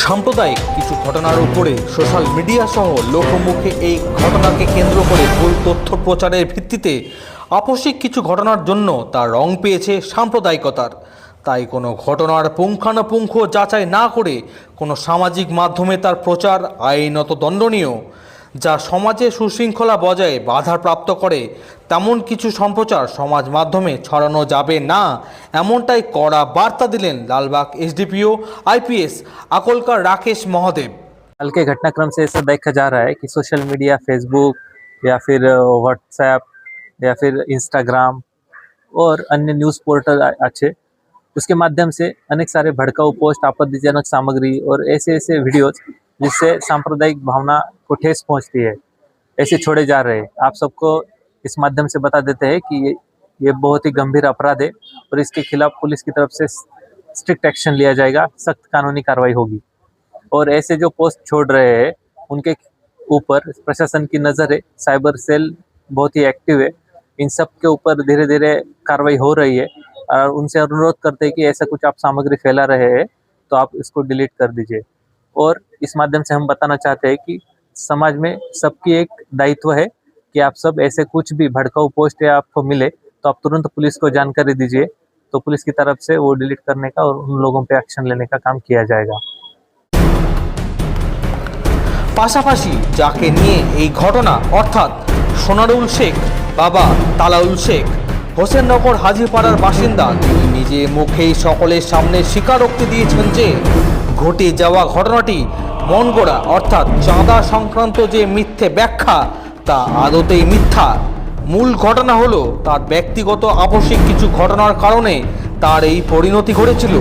সাম্প্রদায়িক কিছু ঘটনার উপরে সোশ্যাল মিডিয়া সহ লোকমুখে এই ঘটনাকে কেন্দ্র করে ভুল তথ্য প্রচারের ভিত্তিতে আপসিক কিছু ঘটনার জন্য তার রং পেয়েছে সাম্প্রদায়িকতার। তাই কোনো ঘটনার পুঙ্খানুপুঙ্খ যাচাই না করে কোনো সামাজিক মাধ্যমে তার প্রচার আইনত দণ্ডনীয়, যা সমাজে সুশৃঙ্খলা বজায় বাধাপ্রাপ্ত করে। তেমন কিছু সম্প্রচার সমাজ মাধ্যমে ছড়ানো যাবে না, এমনটাই কড়া বার্তা দিলেন लालबाग एसडीपीओ आईपीएस अकोलकर राकेश महोदय। कल के घटनाक्रम से ऐसा देखा जा रहा है कि सोशल मीडिया, फेसबुक या फिर व्हाट्सएप या फिर इंस्टाग्राम और अन्य न्यूज़ पोर्टल अच्छे, उसके माध्यम से अनेक सारे भड़काऊ पोस्ट, आपत्तिजनक सामग्री और ऐसे ऐसे वीडियोज जिससे सांप्रदायिक भावना को ठेस पहुंचती है, ऐसे छोड़े जा रहे हैं। आप सबको इस माध्यम से बता देते हैं कि ये बहुत ही गंभीर अपराध है और इसके खिलाफ पुलिस की तरफ से स्ट्रिक्ट एक्शन लिया जाएगा, सख्त कानूनी कार्रवाई होगी। और ऐसे जो पोस्ट छोड़ रहे हैं उनके ऊपर प्रशासन की नज़र है, साइबर सेल बहुत ही एक्टिव है, इन सब के ऊपर धीरे धीरे कार्रवाई हो रही है। और उनसे अनुरोध करते हैं कि ऐसा कुछ आप सामग्री फैला रहे हैं तो आप इसको डिलीट कर दीजिए। और इस माध्यम से हम बताना चाहते हैं कि समाज में सबकी एक दायित्व है कि आप सब ऐसे कुछ भी भड़काऊ पोस्ट या आपको मिले तो आप तुरंत पुलिस को जानकारी दीजिए, तो पुलिस की तरफ से वो डिलीट करने का और उन लोगों पे एक्शन लेने का काम किया जाएगा। পাশাপাশি যাকে নিয়ে এই ঘটনা অর্থাৎ সোনারুল শেখ বাবা তালাউল শেখ হোসেননগর হাজিপাড়ার বাসিন্দা, তিনি নিজে মুখেই সকলের সামনে স্বীকারোক্তি দিয়েছেন যে ঘটে যাওয়া ঘটনাটি মন গড়া অর্থাৎ চাঁদা সংক্রান্ত যে মিথ্যে ব্যাখ্যা তা আদতেই মিথ্যা। মূল ঘটনা হলো তার ব্যক্তিগত আপসিক কিছু ঘটনার কারণে তার এই পরিণতি ঘটেছিল।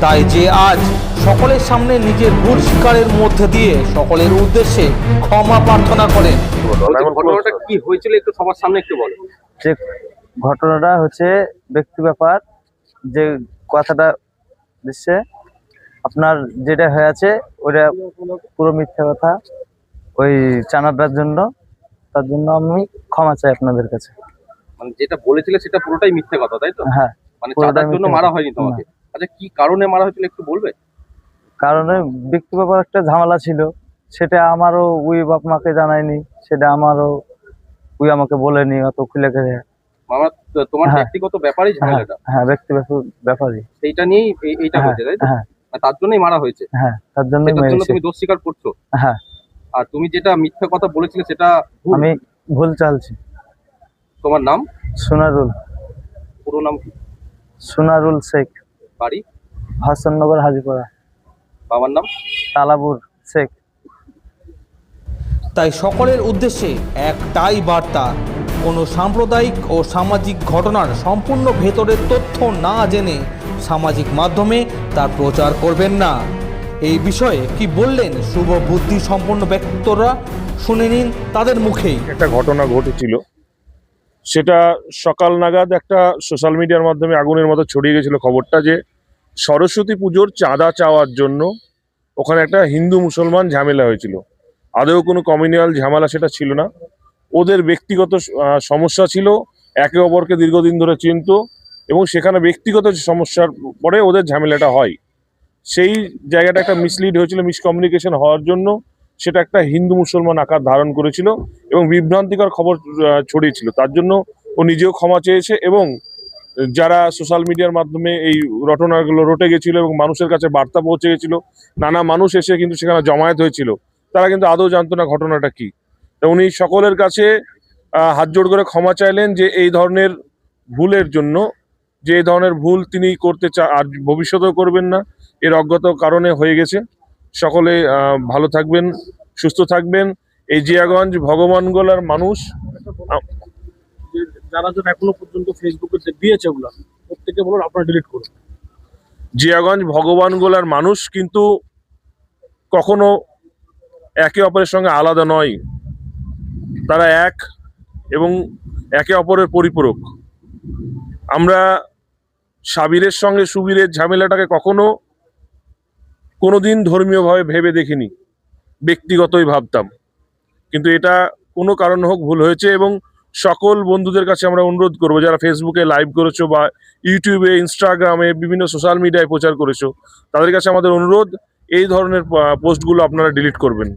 তাই যে আজ সকলের সামনে নিজের ভুল স্বীকারের মধ্যে দিয়ে সকলের উদ্দেশ্যে ক্ষমা প্রার্থনা করেন। ঘটনাটা কি হয়েছিল একটু সবার সামনে একটু বলো। যে ঘটনাটা হচ্ছে ব্যক্তি ব্যাপার, যে কথাটা দিচ্ছে আপনার যেটা হয়েছে ওটা পুরো মিথ্যা কথা, ওই চাঁদাটার জন্য, তার জন্য আমি ক্ষমা চাই আপনাদের কাছে। মানে যেটা বলেছিলে সেটা পুরোটাই মিথ্যে কথা, তাই তো? হ্যাঁ, মানে চাঁদার জন্য মারা হয়নি তোমাকে? আচ্ছা, কি কারণে মারা হয়েছিল একটু বলবে? কারণে ব্যক্তি ব্যাপার একটা ঝামেলা ছিল, সেটা আমারও ওই বাপ মাকে জানায়নি, সেটা আমারও ওই আমাকে বলেনি অত খুলে করে। মামা, তোমার হ্যাঁ। ব্যক্তিগত ব্যাপারই ঝামেলাটা? হ্যাঁ, ব্যক্তি ব্যাপারই। সেইটা নিয়েই এইটা হ্যাঁ, হয়েছে, তাই তো? হ্যাঁ, তার জন্যই মারা হয়েছে? হ্যাঁ, তার জন্যই সেটার জন্য মেরেছে। তুমি দোষ স্বীকার করছো? হ্যাঁ, আর তুমি যেটা মিথ্যা কথা বলেছিলে সেটা ভুল? আমি ভুল চালছি। তোমার নাম? সোনারুল, পুরো নাম কি? সোনারুল শেখ, বাড়ি? হাসাননগর হাজিপাড়া। বাবার নাম? তালাবুর শেখ। তাই সকলের উদ্দেশ্যে একটাই বার্তা, কোনো সাম্প্রদায়িক ও সামাজিক ঘটনার সম্পূর্ণ ভেতরের তথ্য না জেনে সামাজিক মাধ্যমে তার প্রচার করবেন না। এই বিষয়ে কি বললেন শুভ বুদ্ধি সম্পন্ন ব্যক্তিরা, শুনে নিন তাদের মুখেই। একটা ঘটনা ঘটেছিল, সেটা সকাল নাগাদ একটা সোশ্যাল মিডিয়ার মাধ্যমে আগুনের মতো ছড়িয়ে গেছিল খবরটা, যে সরস্বতী পুজোর চাঁদা চাওয়ার জন্য ওখানে একটা হিন্দু মুসলমান ঝামেলা হয়েছিল। আদৌ কোনো কমিউনাল ঝামেলা সেটা ছিল না, ওদের ব্যক্তিগত সমস্যা ছিল, একে অপরকে দীর্ঘদিন ধরে চিনত এবং সেখানে ব্যক্তিগত সমস্যার পরে ওদের ঝামেলাটা হয়। সেই জায়গাটা একটা মিসলিড হয়েছিল, মিসকমিউনিকেশন হওয়ার জন্য সেটা একটা হিন্দু মুসলমান আকার ধারণ করেছিল এবং বিভ্রান্তিকর খবর ছড়িয়েছিল। তার জন্য ও নিজেও ক্ষমা চেয়েছে এবং যারা সোশ্যাল মিডিয়ার মাধ্যমে এই ঘটনাগুলো রটে গেছিল এবং মানুষের কাছে বার্তা পৌঁছে গেছিল, নানা মানুষ এসে কিন্তু সেখানে জমায়েত হয়েছিল, তারা কিন্তু আদৌ জানতো না ঘটনাটা কি। তো উনি সকলের কাছে হাত জোড় করে ক্ষমা চাইলেন যে এই ধরনের ভুলের জন্য, যে এই ধরনের ভুল তিনি করতে আর ভবিষ্যতেও করবেন না, এর অজ্ঞত কারণে হয়ে গেছে। সকলে ভালো থাকবেন, সুস্থ থাকবেন। এই জিয়াগঞ্জ ভগবানগোলার মানুষ, যারা যারা এখনো পর্যন্ত ফেসবুকে দিয়েছে ওগুলো প্রত্যেকে বলুন আপনারা ডিলিট করুন। জিয়াগঞ্জ ভগবানগোলার মানুষ কিন্তু কখনো একে অপরের সঙ্গে আলাদা নয়, তারা এক এবং একে অপরের পরিপূরক। আমরা সাবিরের সঙ্গে সুবীরের ঝামেলাটাকে কখনো কোনোদিন ধর্মীয়ভাবে ভেবে দেখিনি, ব্যক্তিগতই ভাবতাম, কিন্তু এটা কোনো কারণ হোক ভুল হয়েছে। এবং সকল বন্ধুদের কাছে আমরা অনুরোধ করবো, যারা ফেসবুকে লাইভ করেছো বা ইউটিউবে, ইনস্টাগ্রামে, বিভিন্ন সোশ্যাল মিডিয়ায় প্রচার করেছো, তাদের কাছে আমাদের অনুরোধ, এই ধরনের পোস্টগুলো আপনারা ডিলিট করবেন।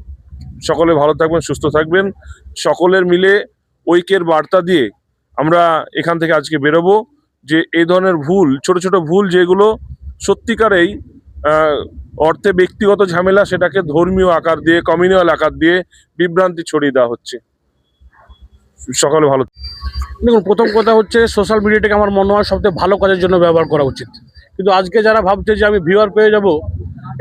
সকলে ভালো থাকবেন, সুস্থ থাকবেন। সকলের মিলে ঐক্যের বার্তা দিয়ে আমরা এখান থেকে আজকে বেরোবো, যে এই ধরনের ভুল, ছোট ছোট ভুল যেগুলো সত্যিকারেই অর্থে ব্যক্তিগত ঝামেলা, সেটাকে ধর্মীয় আকার দিয়ে, কমিউনাল আকার দিয়ে বিভ্রান্তি ছড়িয়ে দেওয়া হচ্ছে। সকলে ভালো। দেখুন, প্রথম কথা হচ্ছে সোশ্যাল মিডিয়াটাকে আমার মনে হয় সবথেকে ভালো কাজের জন্য ব্যবহার করা উচিত। কিন্তু আজকে যারা ভাবছে যে আমি ভিউয়ার পেয়ে যাব,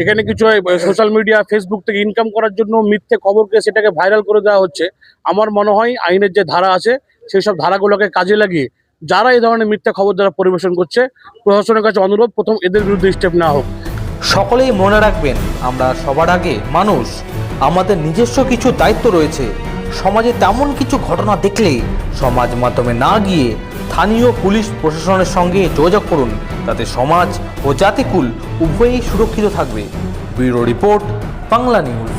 এখানে কিছু সোশ্যাল মিডিয়া ফেসবুক থেকে ইনকাম করার জন্য মিথ্যে খবরকে সেটাকে ভাইরাল করে দেওয়া হচ্ছে। আমার মনে হয় আইনের যে ধারা আছে সেই সব ধারাগুলোকে কাজে লাগিয়ে যারা এই ধরনের মিথ্যা খবর দ্বারা পরিবেশন করছে, প্রশাসনের কাছে অনুরোধ, প্রথম এদের বিরুদ্ধে স্টেপ নেওয়া হোক। সকলেই মনে রাখবেন, আমরা সবার আগে মানুষ, আমাদের নিজস্ব কিছু দায়িত্ব রয়েছে। সমাজে তেমন কিছু ঘটনা দেখলে সমাজ মাধ্যমে না গিয়ে স্থানীয় পুলিশ প্রশাসনের সঙ্গে যোগাযোগ করুন, তাতে সমাজ ও জাতিকুল উভয়ই সুরক্ষিত থাকবে। Bureau report, Bangla news.